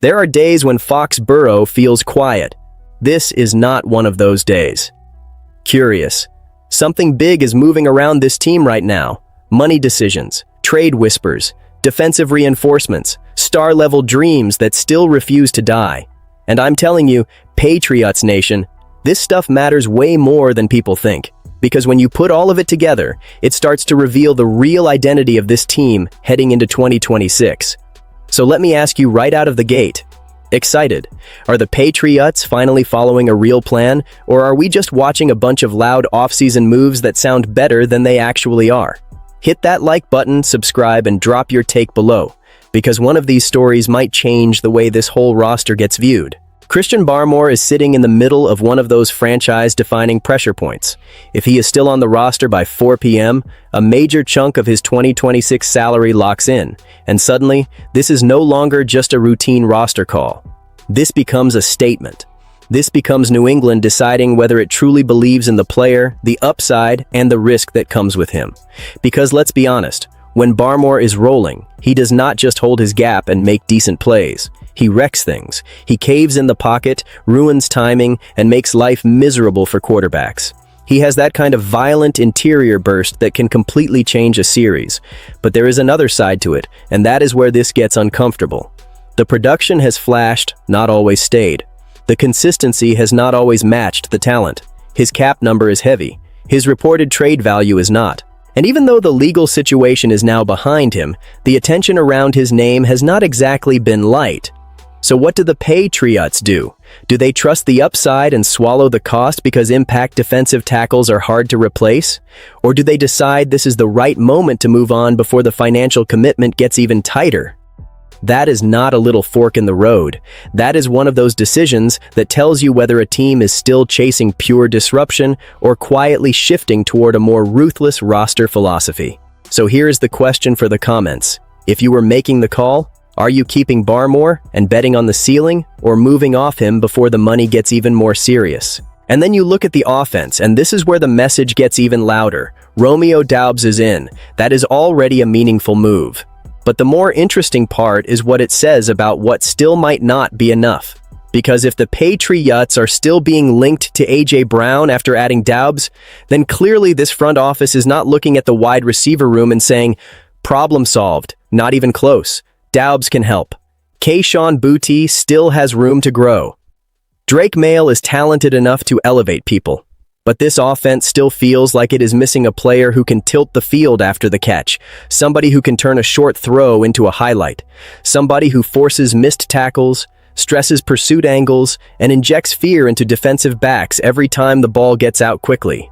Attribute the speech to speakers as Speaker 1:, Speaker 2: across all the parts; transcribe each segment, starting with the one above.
Speaker 1: There are days when Foxborough feels quiet. This is not one of those days. Curious. Something big is moving around this team right now. Money decisions, trade whispers, defensive reinforcements, star-level dreams that still refuse to die. And I'm telling you, Patriots Nation, this stuff matters way more than people think. Because when you put all of it together, it starts to reveal the real identity of this team heading into 2026. So let me ask you right out of the gate. Excited? Are the Patriots finally following a real plan, or are we just watching a bunch of loud offseason moves that sound better than they actually are? Hit that like button, subscribe, and drop your take below, because one of these stories might change the way this whole roster gets viewed. Christian Barmore is sitting in the middle of one of those franchise-defining pressure points. If he is still on the roster by 4 p.m., a major chunk of his 2026 salary locks in, and suddenly, this is no longer just a routine roster call. This becomes a statement. This becomes New England deciding whether it truly believes in the player, the upside, and the risk that comes with him. Because let's be honest, when Barmore is rolling, he does not just hold his gap and make decent plays. He wrecks things. He caves in the pocket, ruins timing, and makes life miserable for quarterbacks. He has that kind of violent interior burst that can completely change a series. But there is another side to it, and that is where this gets uncomfortable. The production has flashed, not always stayed. The consistency has not always matched the talent. His cap number is heavy. His reported trade value is not. And even though the legal situation is now behind him, the attention around his name has not exactly been light. So what do the Patriots do? Do they trust the upside and swallow the cost because impact defensive tackles are hard to replace? Or do they decide this is the right moment to move on before the financial commitment gets even tighter? That is not a little fork in the road. That is one of those decisions that tells you whether a team is still chasing pure disruption or quietly shifting toward a more ruthless roster philosophy. So here is the question for the comments. If you were making the call, are you keeping Barmore and betting on the ceiling, or moving off him before the money gets even more serious? And then you look at the offense, and this is where the message gets even louder. Romeo Doubs is in. That is already a meaningful move. But the more interesting part is what it says about what still might not be enough. Because if the Patriots are still being linked to A.J. Brown after adding Doubs, then clearly this front office is not looking at the wide receiver room and saying, problem solved, not even close. Doubs can help. Kayshon Boutte still has room to grow. Drake Maye is talented enough to elevate people. But this offense still feels like it is missing a player who can tilt the field after the catch, somebody who can turn a short throw into a highlight, somebody who forces missed tackles, stresses pursuit angles, and injects fear into defensive backs every time the ball gets out quickly.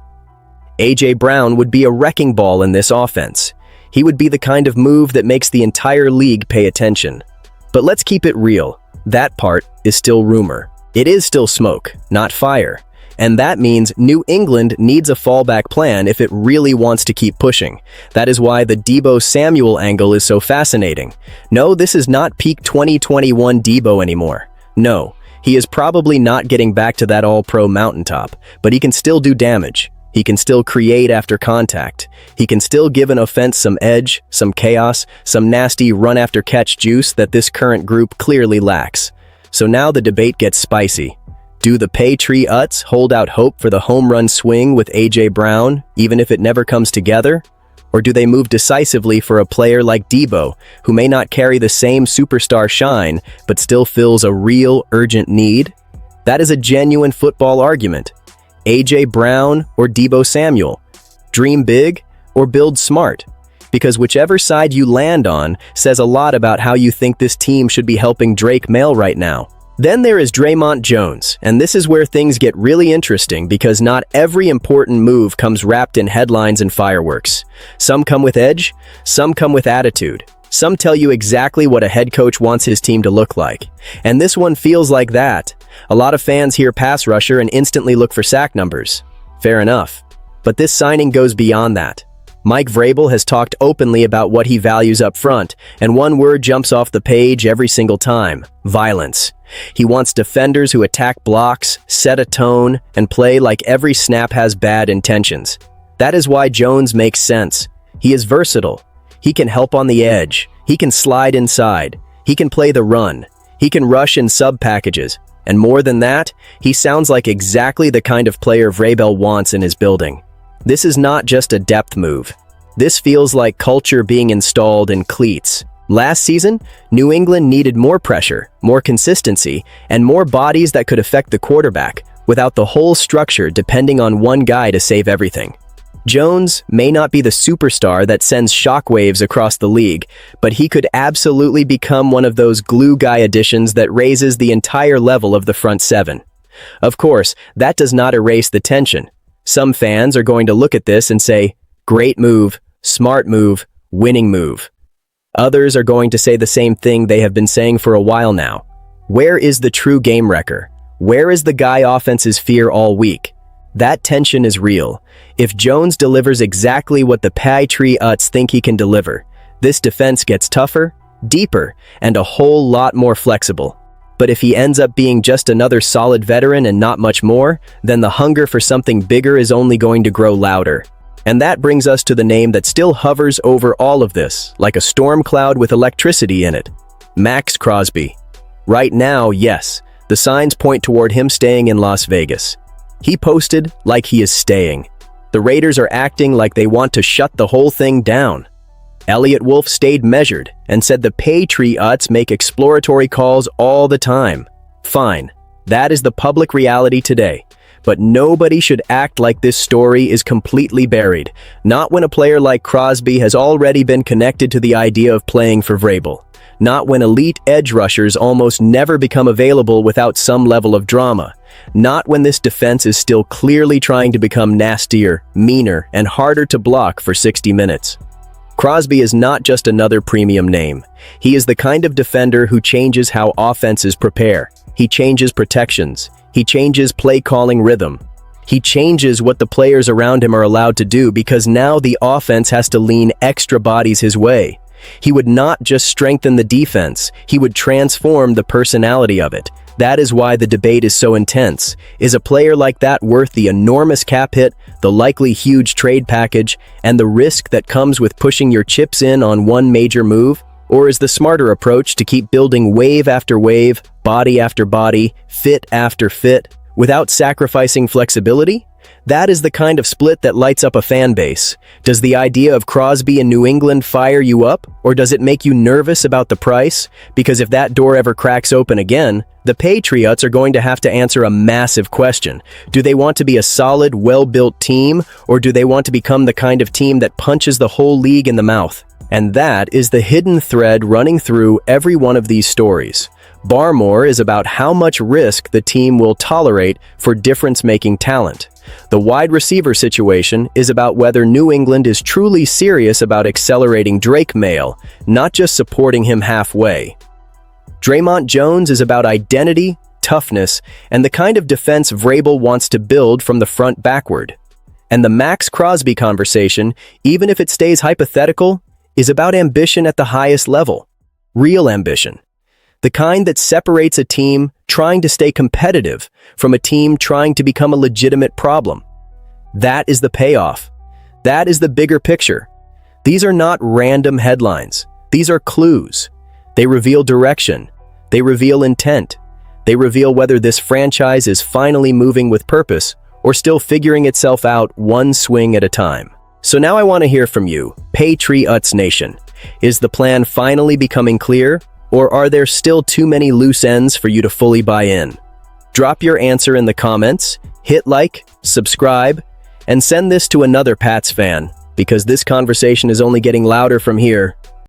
Speaker 1: A.J. Brown would be a wrecking ball in this offense. He would be the kind of move that makes the entire league pay attention. But let's keep it real. That part is still rumor. It is still smoke, not fire. And that means New England needs a fallback plan if it really wants to keep pushing. That is why the Deebo Samuel angle is so fascinating. No, this is not peak 2021 Deebo anymore. No, he is probably not getting back to that all-pro mountaintop, but he can still do damage. He can still create after contact. He can still give an offense some edge, some chaos, some nasty run-after-catch juice that this current group clearly lacks. So now the debate gets spicy. Do the Patriots hold out hope for the home run swing with A.J. Brown, even if it never comes together? Or do they move decisively for a player like Deebo, who may not carry the same superstar shine, but still fills a real, urgent need? That is a genuine football argument. A.J. Brown or Deebo Samuel? Dream big or build smart? Because whichever side you land on says a lot about how you think this team should be helping Drake Maye right now. Then there is Dre'Mont Jones, and this is where things get really interesting because not every important move comes wrapped in headlines and fireworks. Some come with edge, some come with attitude. Some tell you exactly what a head coach wants his team to look like. And this one feels like that. A lot of fans hear pass rusher and instantly look for sack numbers. Fair enough. But this signing goes beyond that. Mike Vrabel has talked openly about what he values up front, and one word jumps off the page every single time: violence. He wants defenders who attack blocks, set a tone, and play like every snap has bad intentions. That is why Jones makes sense. He is versatile. He can help on the edge. He can slide inside. He can play the run. He can rush in sub-packages, and more than that, he sounds like exactly the kind of player Vrabel wants in his building. This is not just a depth move. This feels like culture being installed in cleats. Last season, New England needed more pressure, more consistency, and more bodies that could affect the quarterback, without the whole structure depending on one guy to save everything. Jones may not be the superstar that sends shockwaves across the league, but he could absolutely become one of those glue guy additions that raises the entire level of the front seven. Of course, that does not erase the tension. Some fans are going to look at this and say, great move, smart move, winning move. Others are going to say the same thing they have been saying for a while now. Where is the true game wrecker? Where is the guy offenses fear all week? That tension is real. If Jones delivers exactly what the Patriots think he can deliver, this defense gets tougher, deeper, and a whole lot more flexible. But if he ends up being just another solid veteran and not much more, then the hunger for something bigger is only going to grow louder. And that brings us to the name that still hovers over all of this, like a storm cloud with electricity in it. Maxx Crosby. Right now, yes, the signs point toward him staying in Las Vegas. He posted like he is staying. The Raiders are acting like they want to shut the whole thing down. Elliott Wolf stayed measured and said the Patriots make exploratory calls all the time. Fine, that is the public reality today. But nobody should act like this story is completely buried, not when a player like Crosby has already been connected to the idea of playing for Vrabel, not when elite edge rushers almost never become available without some level of drama, not when this defense is still clearly trying to become nastier, meaner, and harder to block for 60 minutes. Crosby is not just another premium name. He is the kind of defender who changes how offenses prepare. He changes protections. He changes play-calling rhythm. He changes what the players around him are allowed to do because now the offense has to lean extra bodies his way. He would not just strengthen the defense, he would transform the personality of it. That is why the debate is so intense. Is a player like that worth the enormous cap hit, the likely huge trade package, and the risk that comes with pushing your chips in on one major move? Or is the smarter approach to keep building wave after wave, body after body, fit after fit, without sacrificing flexibility? That is the kind of split that lights up a fan base. Does the idea of Crosby in New England fire you up, or does it make you nervous about the price? Because if that door ever cracks open again, the Patriots are going to have to answer a massive question. Do they want to be a solid, well-built team, or do they want to become the kind of team that punches the whole league in the mouth? And that is the hidden thread running through every one of these stories. Barmore is about how much risk the team will tolerate for difference-making talent. The wide receiver situation is about whether New England is truly serious about accelerating Drake Mail, not just supporting him halfway. Dre'Mont Jones is about identity, toughness, and the kind of defense Vrabel wants to build from the front backward. And the Maxx Crosby conversation, even if it stays hypothetical, is about ambition at the highest level. Real ambition. The kind that separates a team trying to stay competitive from a team trying to become a legitimate problem. That is the payoff. That is the bigger picture. These are not random headlines. These are clues. They reveal direction. They reveal intent. They reveal whether this franchise is finally moving with purpose or still figuring itself out one swing at a time. So now I want to hear from you, Patriots Nation. Is the plan finally becoming clear? Or are there still too many loose ends for you to fully buy in? Drop your answer in the comments, hit like, subscribe, and send this to another Pats fan, because this conversation is only getting louder from here.